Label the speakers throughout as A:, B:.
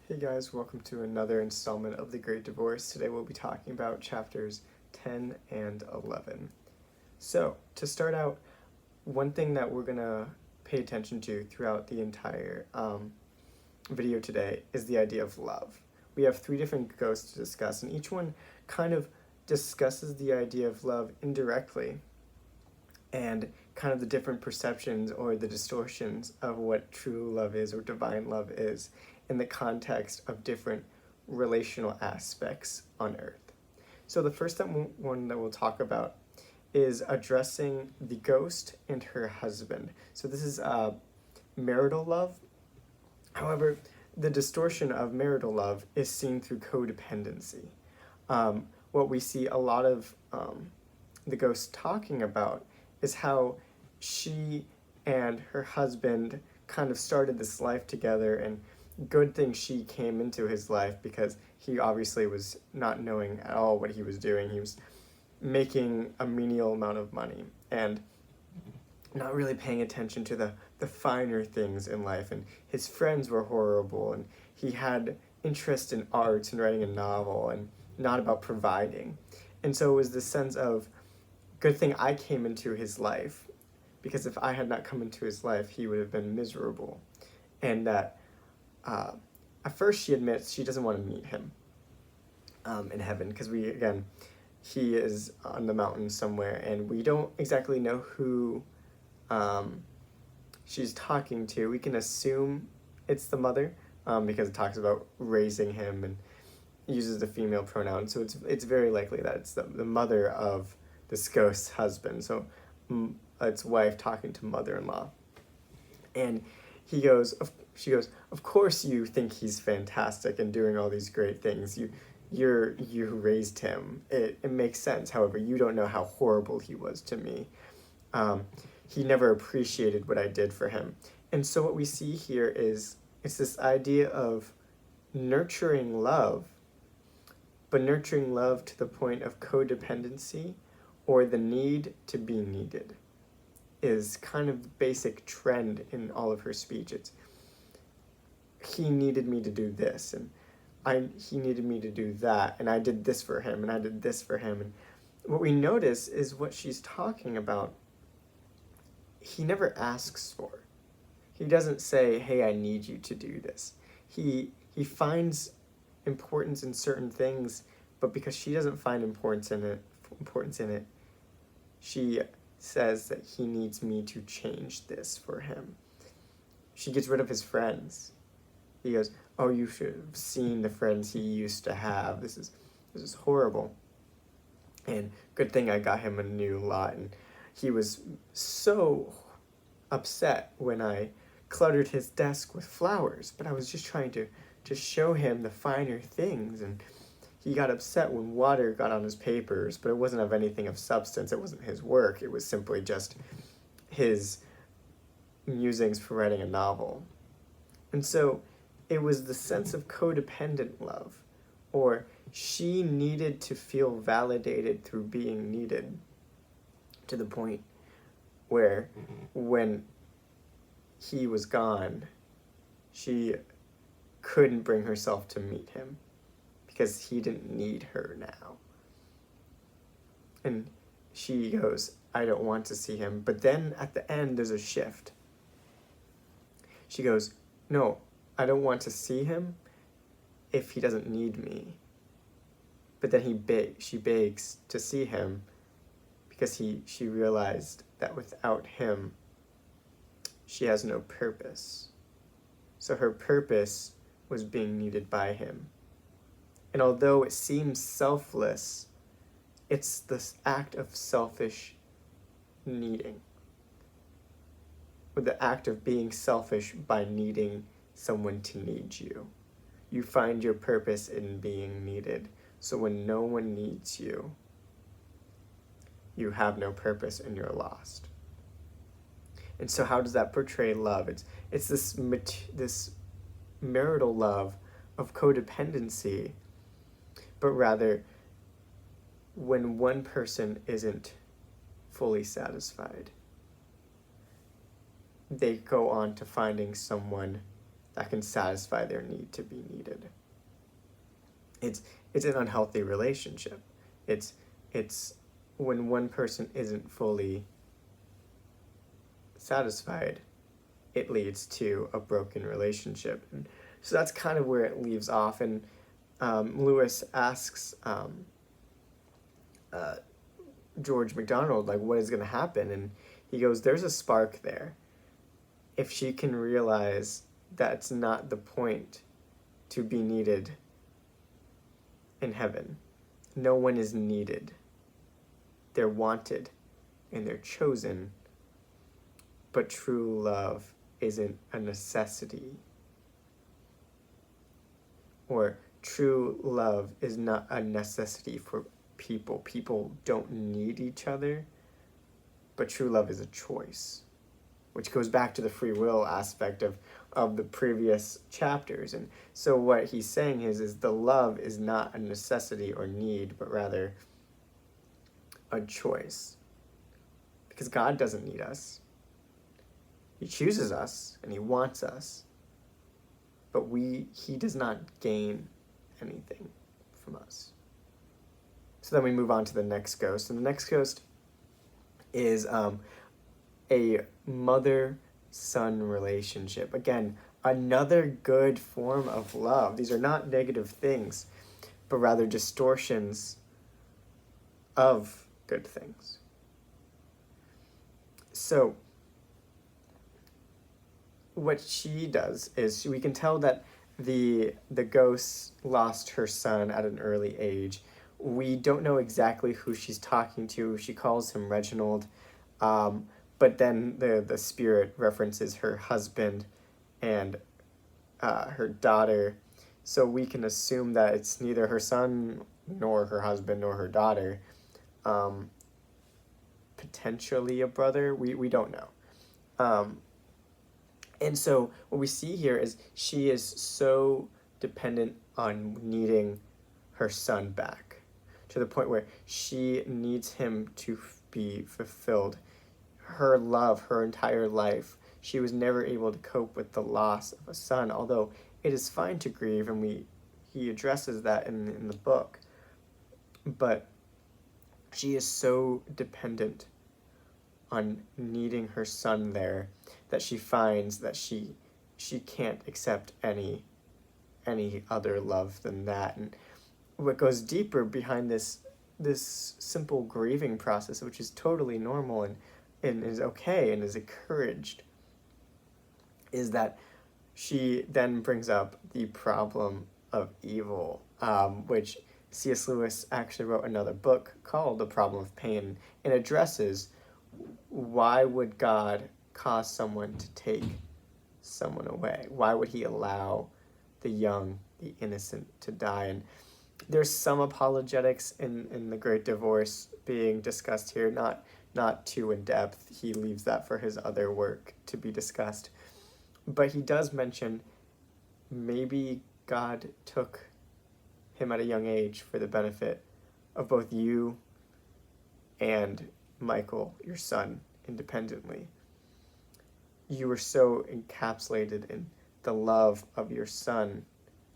A: Hey guys, welcome to another installment of The Great Divorce. Today we'll be talking about chapters 10 and 11. So, to start out, one thing that we're going to pay attention to throughout the entire video today is the idea of love. We have three different ghosts to discuss, and each one kind of discusses the idea of love indirectly and kind of the different perceptions or the distortions of what true love is or divine love is in the context of different relational aspects on earth. So the first one that we'll talk about is addressing the ghost and her husband. So this is marital love. However, the distortion of marital love is seen through codependency. What we see a lot of the ghost talking about is how she and her husband kind of started this life together, and good thing she came into his life because he obviously was not knowing at all what he was doing. He was making a menial amount of money and not really paying attention to the finer things in life, and his friends were horrible, and he had interest in art and writing a novel and not about providing. And so it was this sense of, good thing I came into his life, because if I had not come into his life, he would have been miserable. And that at first she admits she doesn't want to meet him in heaven, because he is on the mountain somewhere, and we don't exactly know who she's talking to. We can assume it's the mother, because it talks about raising him and uses the female pronoun, so it's very likely that it's the mother of this ghost's husband. So it's wife talking to mother-in-law, and she goes, of course you think he's fantastic and doing all these great things. You raised him. It makes sense. However, you don't know how horrible he was to me. He never appreciated what I did for him. And so what we see here is it's this idea of nurturing love, but nurturing love to the point of codependency, or the need to be needed, is kind of the basic trend in all of her speech. It's, he needed me to do this, and he needed me to do that, and I did this for him, and I did this for him. And what we notice is what she's talking about, he never asks for. He doesn't say, hey, I need you to do this. He finds importance in certain things, but because she doesn't find importance in it, she says that he needs me to change this for him. She gets rid of his friends. He goes, oh, you should have seen the friends he used to have. This is horrible. And good thing I got him a new lot. And he was so upset when I cluttered his desk with flowers, but I was just trying to show him the finer things, and he got upset when water got on his papers, but it wasn't of anything of substance. It wasn't his work. It was simply just his musings for writing a novel. And so it was the sense of codependent love, or she needed to feel validated through being needed, to the point where when he was gone, she couldn't bring herself to meet him because he didn't need her now. And she goes, I don't want to see him. But then at the end, there's a shift. She goes, no, I don't want to see him if he doesn't need me. But then she begs to see him because she realized that without him, she has no purpose. So her purpose was being needed by him. And although it seems selfless, it's this act of selfish needing, or the act of being selfish by needing someone to need you. You find your purpose in being needed. So when no one needs you, you have no purpose and you're lost. And so how does that portray love? It's this marital love of codependency, but rather when one person isn't fully satisfied, they go on to finding someone that can satisfy their need to be needed. It's an unhealthy relationship. It's when one person isn't fully satisfied, it leads to a broken relationship. And so that's kind of where it leaves off. And Lewis asks George MacDonald, like, what is going to happen? And he goes, there's a spark there. If she can realize that's not the point to be needed in heaven. No one is needed. They're wanted and they're chosen. But true love isn't a necessity. Or true love is not a necessity for people. People don't need each other, but true love is a choice, which goes back to the free will aspect of the previous chapters. And so what he's saying is the love is not a necessity or need, but rather a choice. Because God doesn't need us. He chooses us and he wants us, but he does not gain anything from us. So then we move on to the next ghost, and the next ghost is a mother-son relationship. Again, another good form of love. These are not negative things, but rather distortions of good things. So what she does is we can tell that the ghost lost her son at an early age. We don't know exactly who she's talking to. She calls him Reginald, but then the spirit references her husband and her daughter. So we can assume that it's neither her son nor her husband nor her daughter. Potentially a brother. We don't know. And so what we see here is she is so dependent on needing her son back, to the point where she needs him to be fulfilled. Her love, her entire life, she was never able to cope with the loss of a son, although it is fine to grieve, and he addresses that in the book. But she is so dependent on needing her son there that she finds that she can't accept any other love than that. And what goes deeper behind this simple grieving process, which is totally normal and is okay and is encouraged, is that she then brings up the problem of evil, which C.S. Lewis actually wrote another book called The Problem of Pain, and addresses why would God cause someone to take someone away? Why would he allow the young, the innocent to die? And there's some apologetics in The Great Divorce being discussed here, not too in depth. He leaves that for his other work to be discussed. But he does mention maybe God took him at a young age for the benefit of both you and Michael, your son, independently. You were so encapsulated in the love of your son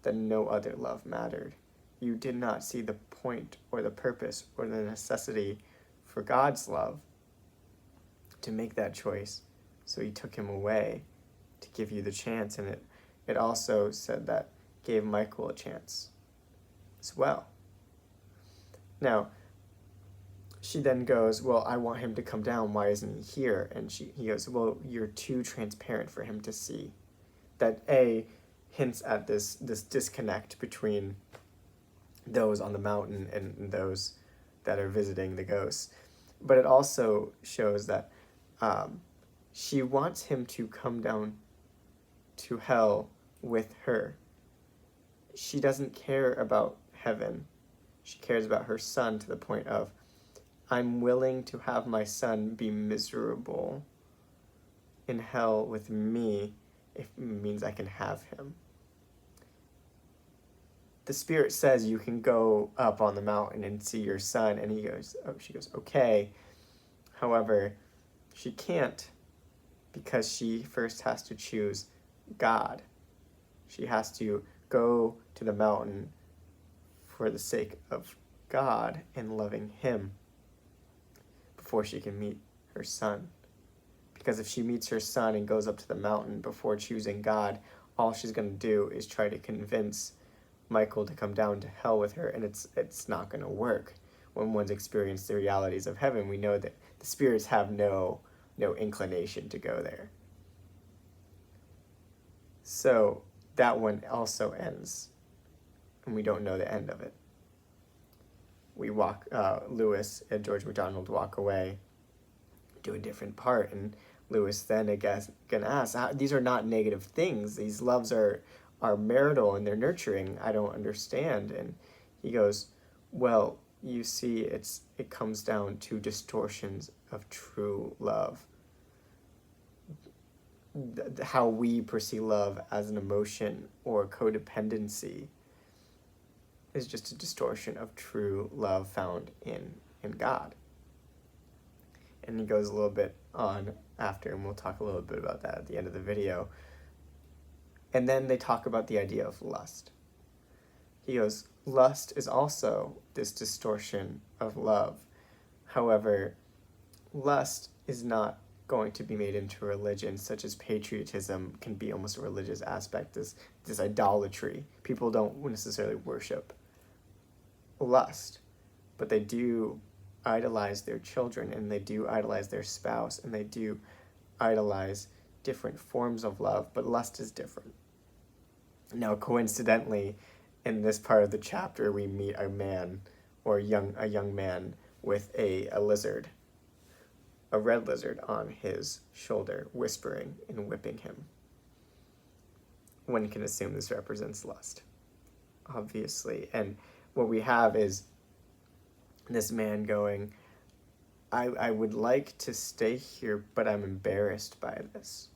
A: that no other love mattered. You did not see the point or the purpose or the necessity for God's love to make that choice, so he took him away to give you the chance. And it also said that gave Michael a chance as well. Now, she then goes, well, I want him to come down. Why isn't he here? And he goes, well, you're too transparent for him to see. That hints at this disconnect between those on the mountain and those that are visiting the ghosts. But it also shows that she wants him to come down to hell with her. She doesn't care about heaven. She cares about her son, to the point of, I'm willing to have my son be miserable in hell with me if it means I can have him. The spirit says you can go up on the mountain and see your son, and she goes, okay. However, she can't, because she first has to choose God She has to go to the mountain for the sake of God and loving him before she can meet her son. Because if she meets her son and goes up to the mountain before choosing God, all she's going to do is try to convince Michael to come down to hell with her, and it's not going to work. When one's experienced the realities of heaven, we know that the spirits have no inclination to go there. So that one also ends, and we don't know the end of it. Lewis and George MacDonald walk away, do a different part, and Lewis then again asks, these are not negative things. These loves are marital and they're nurturing. I don't understand. And he goes, well, you see, it comes down to distortions of true love. How we perceive love as an emotion or codependency is just a distortion of true love found in God. And he goes a little bit on after, and we'll talk a little bit about that at the end of the video. And then they talk about the idea of lust. He goes, lust is also this distortion of love. However, lust is not going to be made into religion, such as patriotism can be almost a religious aspect, this idolatry. People don't necessarily worship lust, but they do idolize their children, and they do idolize their spouse, and they do idolize different forms of love, but lust is different. Now, coincidentally, in this part of the chapter, we meet a man, or a young man, with a lizard, a red lizard on his shoulder, whispering and whipping him. One can assume this represents lust, obviously. And what we have is this man going, I would like to stay here, but I'm embarrassed by this.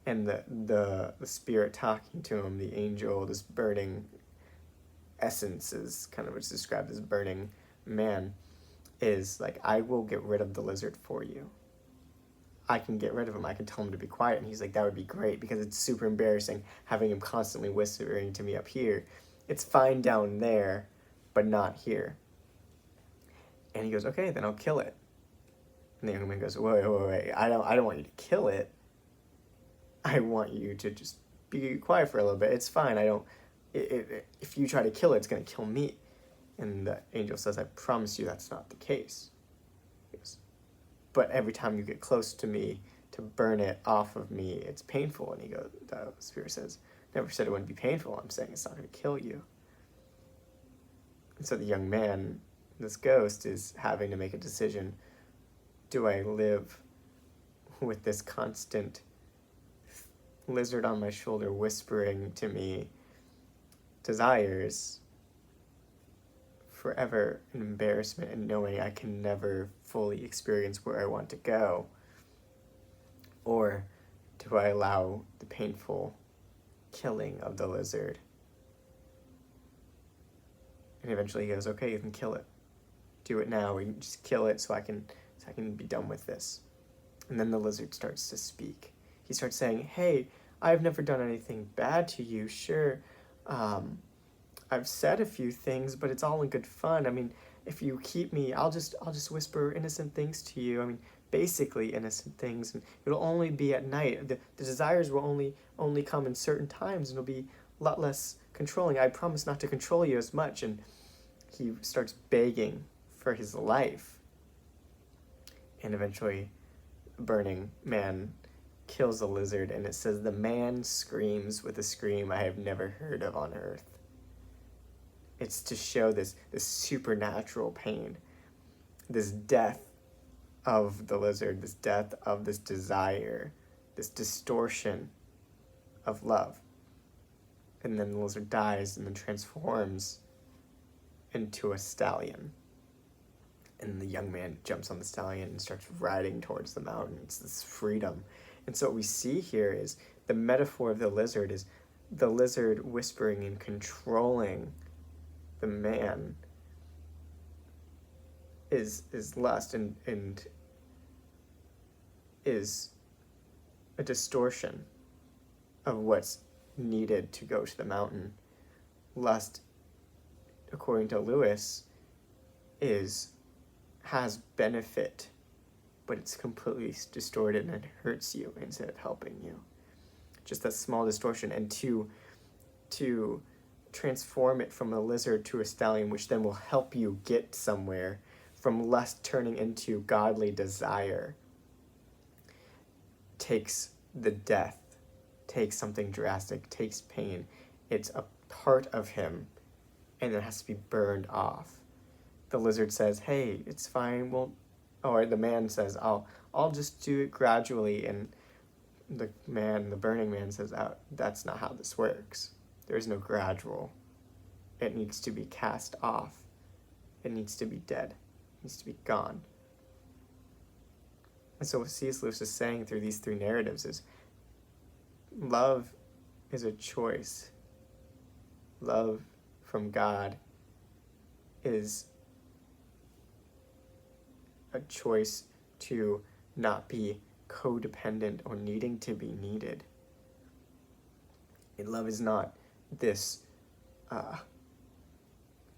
A: And the spirit talking to him, the angel, this burning essence is kind of what's described as burning man, is like, I will get rid of the lizard for you. I can get rid of him. I can tell him to be quiet. And he's like, that would be great, because it's super embarrassing having him constantly whispering to me up here. It's fine down there, but not here. And he goes, okay, then I'll kill it. And the young man goes, wait, I don't want you to kill it. I want you to just be quiet for a little bit. It's fine. If you try to kill it, it's going to kill me. And the angel says, I promise you that's not the case. He goes, but every time you get close to me to burn it off of me, it's painful. And the spirit says, never said it wouldn't be painful. I'm saying it's not going to kill you. And so the young man, this ghost, is having to make a decision. Do I live with this constant lizard on my shoulder whispering to me desires forever, an embarrassment, and knowing I can never fully experience where I want to go? Or do I allow the painful killing of the lizard? And eventually he goes, okay, you can kill it. Do it now. We can just kill it so I can be done with this. And then the lizard starts to speak. He starts saying, hey, I've never done anything bad to you. Sure, I've said a few things, but it's all in good fun. I mean, if you keep me, I'll just whisper innocent things to you. I mean, basically innocent things, and it'll only be at night. The desires will only come in certain times, and it'll be a lot less controlling. I promise not to control you as much. And he starts begging for his life. And eventually, burning man kills the lizard, and it says, the man screams with a scream I have never heard of on earth. It's to show this supernatural pain, this death of the lizard, this death of this desire, this distortion of love. And then the lizard dies and then transforms into a stallion. And the young man jumps on the stallion and starts riding towards the mountain. It's this freedom. And so what we see here is the metaphor of the lizard is the lizard whispering and controlling the man is lust and is a distortion of what's needed to go to the mountain. Lust, according to Lewis, has benefit, but it's completely distorted and it hurts you instead of helping you. Just that small distortion. And to transform it from a lizard to a stallion, which then will help you get somewhere, from lust turning into godly desire, takes the death, takes something drastic, takes pain. It's a part of him, and it has to be burned off. The lizard says, "Hey, it's fine. Well," or the man says, "I'll just do it gradually," and the burning man says, "Oh, that's not how this works. There's no gradual. It needs to be cast off. It needs to be dead. It needs to be gone." And so what C.S. Lewis is saying through these three narratives is love is a choice. Love from God is a choice to not be codependent or needing to be needed. And love is not this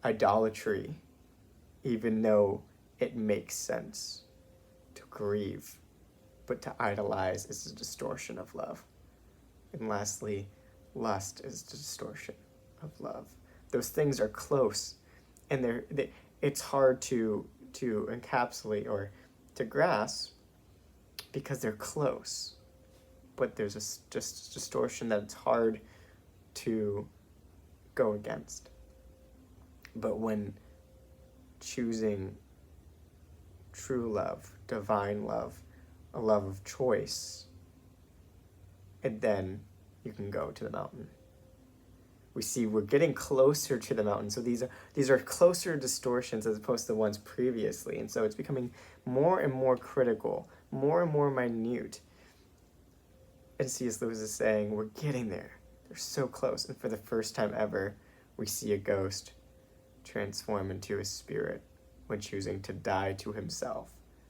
A: idolatry, even though it makes sense to grieve, but to idolize is a distortion of love. And lastly, lust is the distortion of love. Those things are close, and it's hard to encapsulate or to grasp because they're close, but there's just distortion that it's hard to go against. But when choosing true love, divine love, a love of choice, and then you can go to the mountain. We see we're getting closer to the mountain. So these are closer distortions as opposed to the ones previously. And so it's becoming more and more critical, more and more minute. And C.S. Lewis is saying, we're getting there. They're so close. And for the first time ever, we see a ghost transform into a spirit when choosing to die to himself.